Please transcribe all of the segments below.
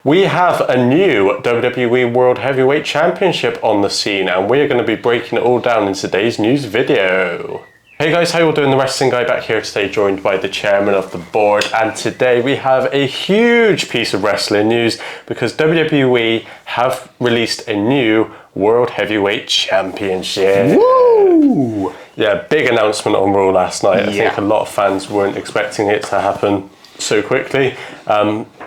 We have a new WWE World Heavyweight Championship on the scene, and we're going to be breaking it all down in today's news video. Hey guys, how you all doing? The Wrestling Guy back here today, joined by the chairman of the board, and today we have a huge piece of wrestling news because WWE have released a new World Heavyweight Championship. Woo! Yeah, big announcement on Raw last night. I think a lot of fans weren't expecting it to happen so quickly.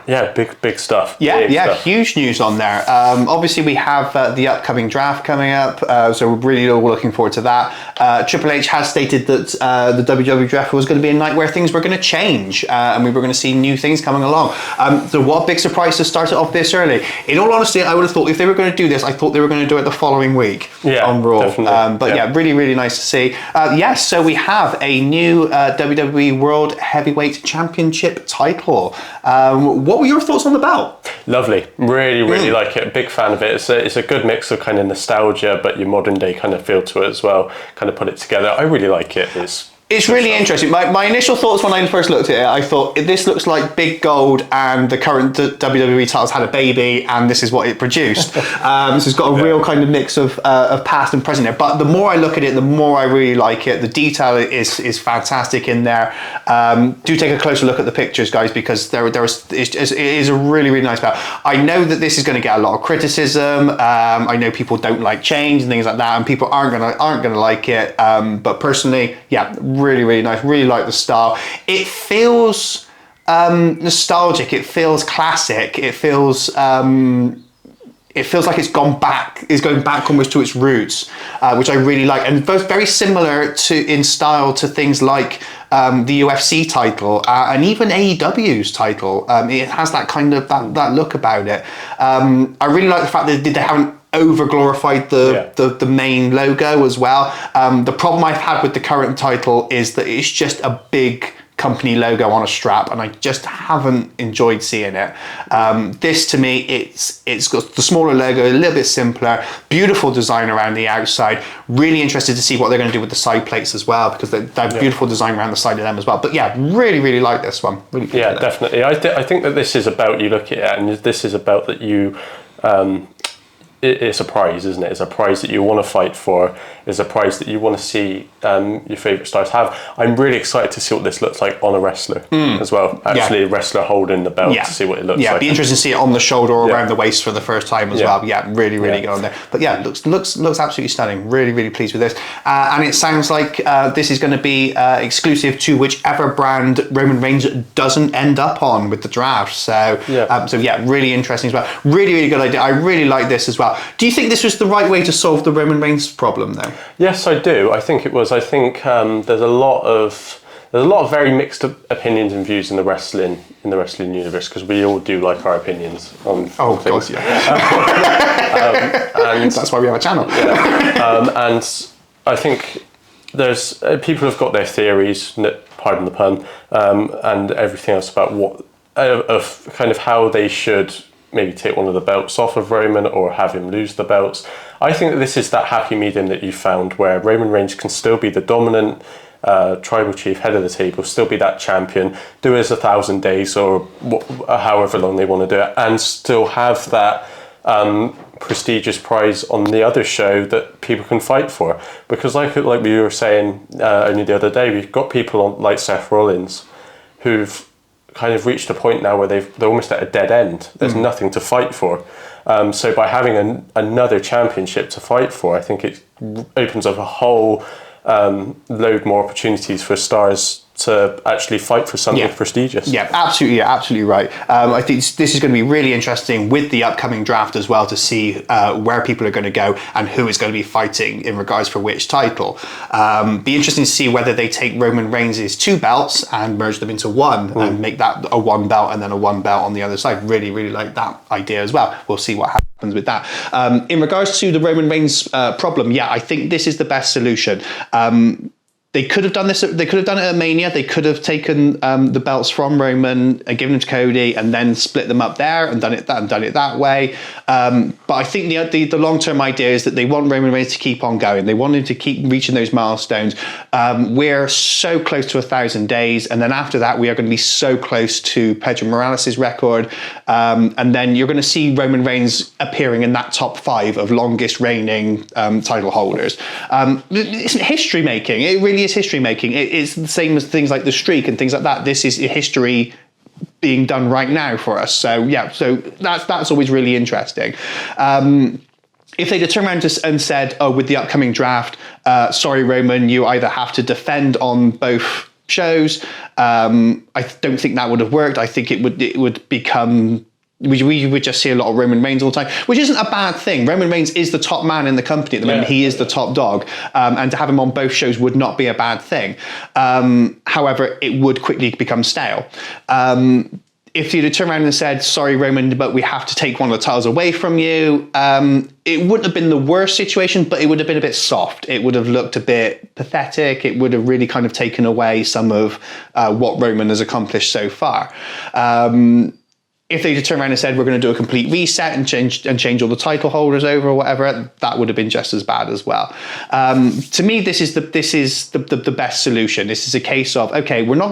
Yeah, big stuff. Yeah, huge news on there. Obviously, we have the upcoming draft coming up, so we're really all looking forward to that. Triple H has stated that the WWE draft was going to be a night where things were going to change, and we were going to see new things coming along. So what a big surprise to start it off this early. In all honesty, I would have thought if they were going to do this, I thought they were going to do it the following week on Raw. But really nice to see. Yes, so we have a new WWE World Heavyweight Championship title. What were your thoughts on the belt? Lovely. Really like it. Big fan of it. It's a good mix of kind of nostalgia, but your modern day kind of feel to it as well. Kind of put it together. I really like it. It's really interesting. My initial thoughts when I first looked at it, I thought, this looks like Big Gold and the current WWE titles had a baby, and this is what it produced. So it's got a real kind of mix of past and present there. But the more I look at it, the more I really like it. The detail is fantastic in there. Do take a closer look at the pictures, guys, because it is a really nice belt. I know that this is going to get a lot of criticism. I know people don't like change and things like that, and people aren't gonna like it. But personally, yeah. Really nice. Really like the style. It feels nostalgic. It feels classic. It feels like it's going back almost to its roots, which I really like, and both very similar in style to things like the UFC title and even AEW's title. It has that kind of that look about it. I really like the fact that they haven't over-glorified the main logo as well. The problem I've had with the current title is that it's just a big company logo on a strap, and I just haven't enjoyed seeing it. This to me, it's got the smaller logo, a little bit simpler, beautiful design around the outside. Really interested to see what they're going to do with the side plates as well, because they have beautiful design around the side of them as well. But yeah, really like this one. Really definitely. I think that this is about, you look at it, and this is about that you. It's a prize, isn't it? It's a prize that you want to fight for. It's a prize that you want to see your favourite stars have. I'm really excited to see what this looks like on a wrestler as well. Actually, a wrestler holding the belt to see what it looks like. Yeah, it'd be interesting to see it on the shoulder or around the waist for the first time as well. Yeah, really good on there. But yeah, looks absolutely stunning. Really pleased with this. And it sounds like this is going to be exclusive to whichever brand Roman Reigns doesn't end up on with the draft. So really interesting as well. Really good idea. I really like this as well. Do you think this was the right way to solve the Roman Reigns problem, though? Yes, I do. I think it was. I think there's a lot of very mixed opinions and views in the wrestling universe, because we all do like our opinions on things. God, and that's why we have a channel. And I think there's people have got their theories, pardon the pun, and everything else about what of kind of how they should maybe take one of the belts off of Roman or have him lose the belts. I think that this is that happy medium that you found where Roman Reigns can still be the dominant tribal chief, head of the table, still be that champion, do his 1,000 days or however long they want to do it, and still have that prestigious prize on the other show that people can fight for. Because like we were saying only the other day, we've got people like Seth Rollins who've kind of reached a point now where they're almost at a dead end. There's nothing to fight for. So by having another championship to fight for, I think it opens up a whole load more opportunities for stars to actually fight for something prestigious. Yeah, absolutely right. I think this is going to be really interesting with the upcoming draft as well, to see where people are going to go and who is going to be fighting in regards for which title. Be interesting to see whether they take Roman Reigns' 2 belts and merge them into one and make that a 1 belt and then a 1 belt on the other side. Really like that idea as well. We'll see what happens with that. In regards to the Roman Reigns problem, I think this is the best solution. They could have done this. They could have done it at Mania. They could have taken the belts from Roman and given them to Cody, and then split them up there and done it that way. But I think the long term idea is that they want Roman Reigns to keep on going. They want him to keep reaching those milestones. We're so close to 1,000 days, and then after that, we are going to be so close to Pedro Morales' record. And then you're going to see Roman Reigns appearing in that top 5 of longest reigning title holders. It's history making. It really is history making. It's the same as things like the streak and things like that. This is history being done right now for us. So that's always really interesting. If they turned around and said, oh, with the upcoming draft, sorry, Roman, you either have to defend on both shows. I don't think that would have worked. I think it would become... We would just see a lot of Roman Reigns all the time, which isn't a bad thing. Roman Reigns is the top man in the company at the moment. He is the top dog. And to have him on both shows would not be a bad thing. However, it would quickly become stale. If you'd have turned around and said, sorry, Roman, but we have to take one of the titles away from you, it wouldn't have been the worst situation, but it would have been a bit soft. It would have looked a bit pathetic. It would have really kind of taken away some of what Roman has accomplished so far. If they turned around and said, we're going to do a complete reset and change all the title holders over or whatever, that would have been just as bad as well. To me, this is the best solution. This is a case of, okay, we're not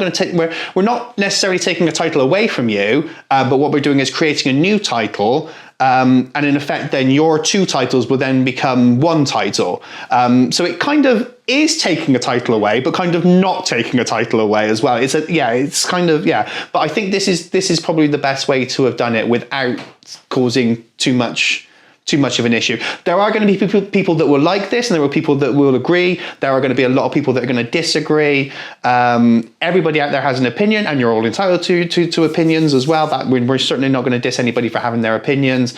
necessarily taking a title away from you, but what we're doing is creating a new title. And in effect, then your 2 titles will then become 1 title. So it kind of is taking a title away, but kind of not taking a title away as well. But I think this is probably the best way to have done it without causing too much of an issue. There are going to be people that will like this, and there are people that will agree. There are going to be a lot of people that are going to disagree. Everybody out there has an opinion, and you're all entitled to opinions as well. That we're certainly not going to diss anybody for having their opinions.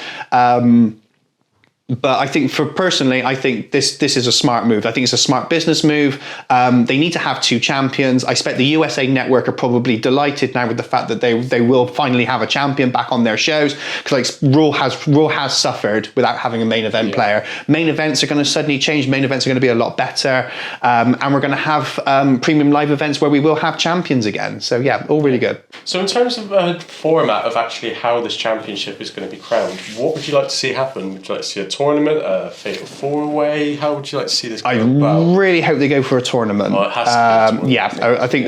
But I think I think this is a smart move. I think it's a smart business move. They need to have 2 champions. I expect the USA Network are probably delighted now with the fact that they will finally have a champion back on their shows, because Raw has suffered without having a main event player. Main events are going to suddenly change. Main events are going to be a lot better, and we're going to have premium live events where we will have champions again. So yeah, all really good. So in terms of format of actually how this championship is going to be crowned, what would you like to see happen? Would you like to see a tournament, a fatal 4-way? How would you like to see this go about? Really hope they go for a tournament. Well, it has to be a tournament. Yeah, I think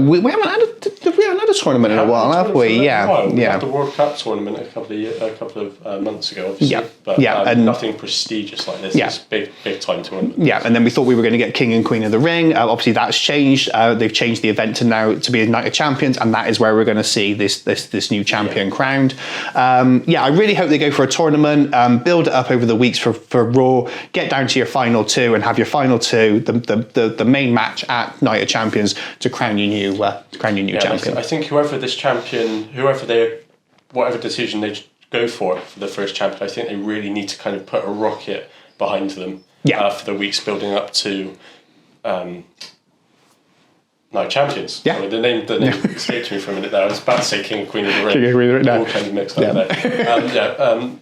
we haven't had a tournament in a while, have we? Yeah. We had the World Cup tournament a couple of months ago, obviously. But and nothing prestigious like this. It's big time tournament. Yeah, and then we thought we were going to get King and Queen of the Ring. Obviously, that's changed. They've changed the event to be a Night of Champions, and that is where we're going to see this new champion crowned. I really hope they go for a tournament. Build it up over the weeks for Raw. Get down to your final 2 and have your final 2, the main match at Night of Champions, to crown your new champion. I think whatever decision they go for the first champion, I think they really need to kind of put a rocket behind them for the weeks building up to Night Champions. Yeah. The name escaped me for a minute there. I was about to say King and Queen of the Ring. King and Queen of the Ring. All kind of mixed up there.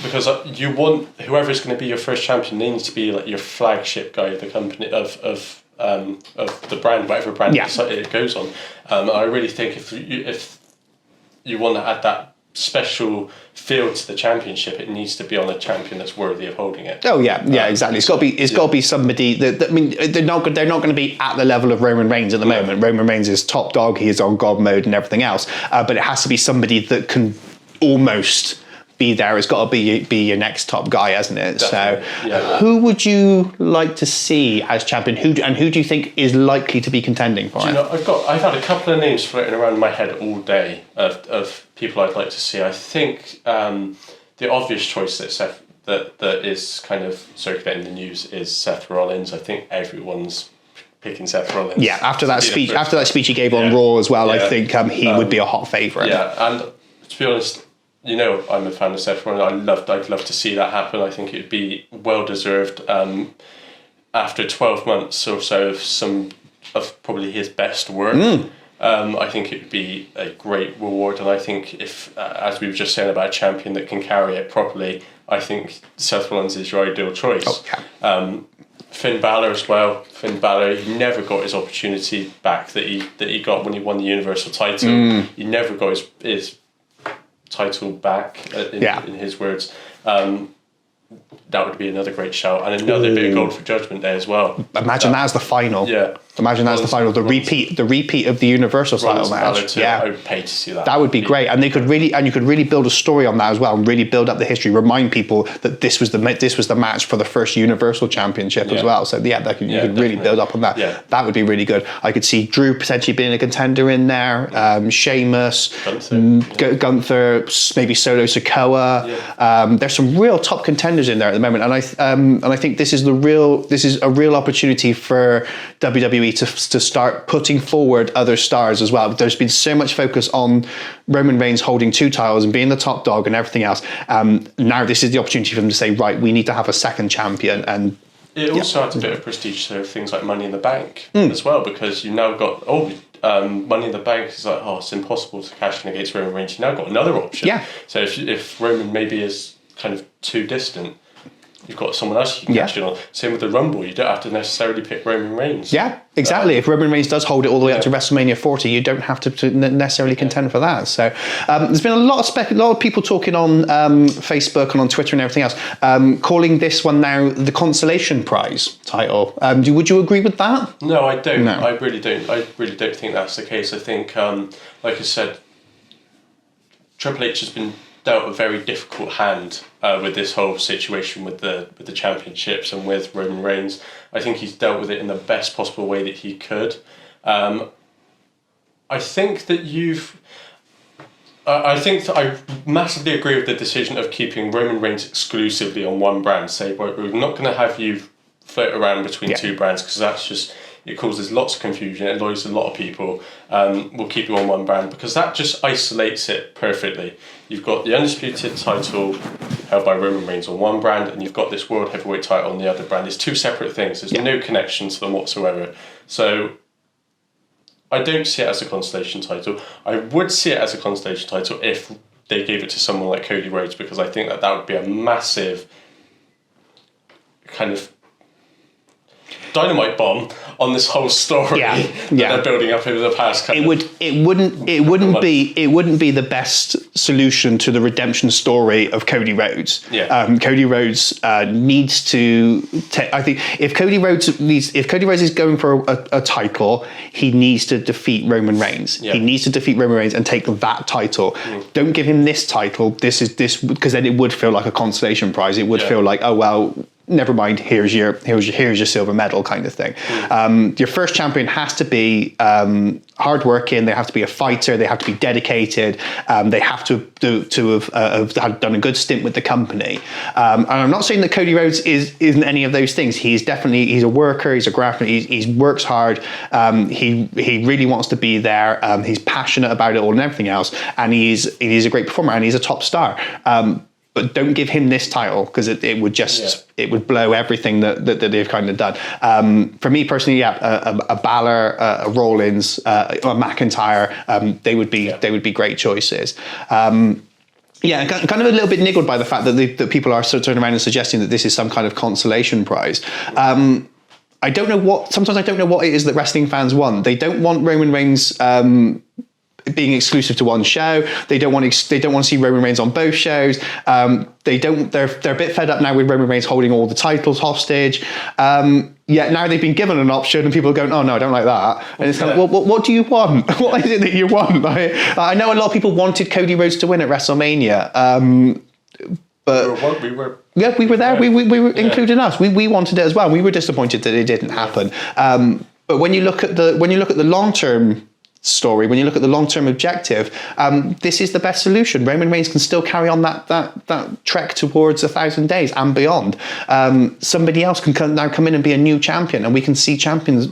Because you want whoever's going to be your first champion needs to be like your flagship guy of the company of the brand, whatever brand it goes on. I really think if you want to add that special feel to the championship, it needs to be on a champion that's worthy of holding it. Oh yeah, exactly. It's got to be somebody that I mean, they're not going to be at the level of Roman Reigns at the moment. Roman Reigns is top dog. He is on God mode and everything else. But it has to be somebody that can almost be there. It's got to be your next top guy, hasn't it? Definitely. So, who would you like to see as champion? Who do you think is likely to be contending for it? I've had a couple of names floating around my head all day of people I'd like to see. I think the obvious choice that is kind of circulating the news is Seth Rollins. I think everyone's picking Seth Rollins. Yeah, after that speech he gave on Raw as well, I think he would be a hot favourite. Yeah, and to be honest, I'm a fan of Seth Rollins. I'd love to see that happen. I think it'd be well deserved. After 12 months or so of probably his best work, I think it would be a great reward. And I think if, as we were just saying about a champion that can carry it properly, I think Seth Rollins is your ideal choice. Finn Balor as well. Finn Balor, he never got his opportunity back that he got when he won the Universal title. He never got his title back, in his words. That would be another great shout, and another bit of gold for Judgment Day as well. Imagine that as the final. Yeah. Imagine that's the final, the repeat of the Universal title match. I would pay to see that. That would be great, and you could really build a story on that as well, and really build up the history. Remind people that this was the match for the first Universal Championship as well. So you could really build up on that. Yeah. That would be really good. I could see Drew potentially being a contender in there. Sheamus, Gunther, maybe Solo Sikoa. Yeah. There's some real top contenders in there at the moment, and I think this is a real opportunity for WWE to start putting forward other stars as well. There's been so much focus on Roman Reigns holding 2 titles and being the top dog and everything else. Now this is the opportunity for them to say, right, we need to have a second champion. And it also adds a bit of prestige to things like Money in the Bank as well, because you've now got Money in the Bank is like, it's impossible to cash in against Roman Reigns. You've now got another option. Yeah. So if Roman maybe is kind of too distant, you've got someone else you can cash in on. Same with the Rumble. You don't have to necessarily pick Roman Reigns. Yeah, exactly. If Roman Reigns does hold it all the way up to WrestleMania 40, you don't have to necessarily contend for that. So there's been a lot of people talking on Facebook and on Twitter and everything else, calling this one now the consolation prize title. Would you agree with that? No, I don't. No. I really don't. I really don't think that's the case. I think, like I said, Triple H has been dealt a very difficult hand with this whole situation with the championships and with Roman Reigns. I think he's dealt with it in the best possible way that he could. I think that I massively agree with the decision of keeping Roman Reigns exclusively on one brand. Say, we're not going to have you float around between two brands, because that's just, it causes lots of confusion, it annoys a lot of people. We'll keep you on one brand, because that just isolates it perfectly. You've got the Undisputed title held by Roman Reigns on one brand, and you've got this World Heavyweight title on the other brand. It's two separate things. There's no connection to them whatsoever. So I don't see it as a consolation title. I would see it as a consolation title if they gave it to someone like Cody Rhodes, because I think that would be a massive kind of dynamite bomb on this whole story that they're building up over the past. It wouldn't be the best solution to the redemption story of Cody Rhodes. Cody Rhodes needs to. I think if Cody Rhodes is going for a title, he needs to defeat Roman Reigns. He needs to defeat Roman Reigns and take that title. Don't give him this title. This because then it would feel like a consolation prize. It would feel like, oh well, never mind, here's your silver medal kind of thing. Your first champion has to be hardworking. They have to be a fighter. They have to be dedicated. They have to have done a good stint with the company. And I'm not saying that Cody Rhodes isn't any of those things. He's a worker. He's a grafter. He works hard. He really wants to be there. He's passionate about it all and everything else. And he's a great performer and he's a top star. But don't give him this title, because it would just it would blow everything that they've kind of done. For me personally, a Balor, a Rollins, a McIntyre, they would be great choices. Kind of a little bit niggled by the fact that people are sort of turning around and suggesting that this is some kind of consolation prize. Sometimes I don't know what it is that wrestling fans want. They don't want Roman Reigns being exclusive to one show. They don't want to see Roman Reigns on both shows. They're a bit fed up now with Roman Reigns holding all the titles hostage. Yet now they've been given an option and people are going, oh no, I don't like that. And it's kind of, well, what do you want? What is it that you want? I know a lot of people wanted Cody Rhodes to win at WrestleMania. But we were there. We were including us. We wanted it as well. We were disappointed that it didn't happen. But when you look at the long-term story, when you look at the long-term objective, this is the best solution. Roman Reigns can still carry on that trek towards 1,000 days and beyond. Somebody else can now come in and be a new champion, and we can see champions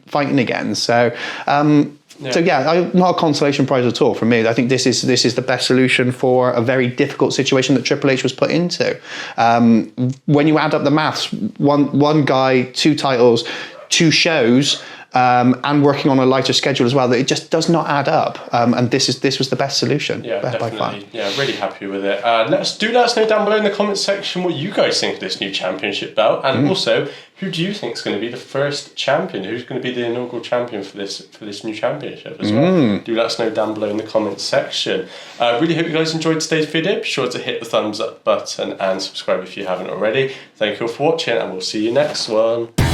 fighting again. So not a consolation prize at all for me. I think this is the best solution for a very difficult situation that Triple H was put into. When you add up the maths, one guy, 2 titles, 2 shows, and working on a lighter schedule as well, that it just does not add up. And this was the best solution. Yeah, by far. definitely. Yeah, really happy with it. Let us know down below in the comments section what you guys think of this new championship belt, and also who do you think is going to be the first champion? Who's going to be the inaugural champion for this new championship as well? Do let us know down below in the comments section. Really hope you guys enjoyed today's video. Be sure to hit the thumbs up button and subscribe if you haven't already. Thank you all for watching, and we'll see you next one.